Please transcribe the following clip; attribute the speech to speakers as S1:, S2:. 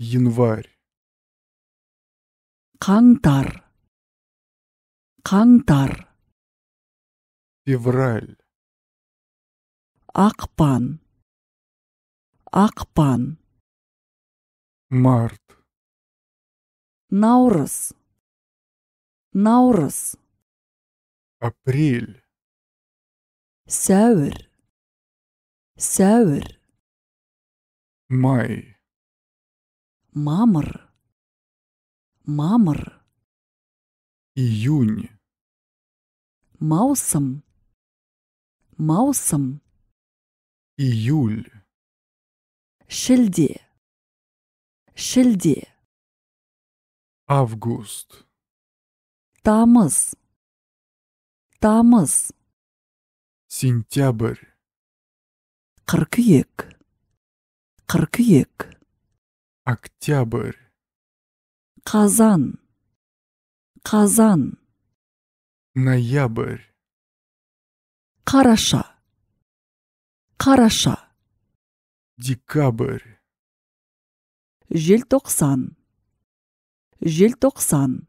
S1: январь,
S2: қаңтар, қаңтар,
S1: февраль,
S2: ақпан, ақпан,
S1: март,
S2: наурыз, наурыз,
S1: апрель,
S2: сәуір, сәуір,
S1: май,
S2: мамыр, мамыр,
S1: июнь,
S2: маусым, маусым,
S1: июль,
S2: шілде, шілде,
S1: август,
S2: тамыз, тамыз,
S1: сентябрь,
S2: қыркүйек, қыркүйек,
S1: октябрь,
S2: қазан, қазан,
S1: ноябрь,
S2: қараша, қараша,
S1: декабрь,
S2: желтоқсан, желтоқсан,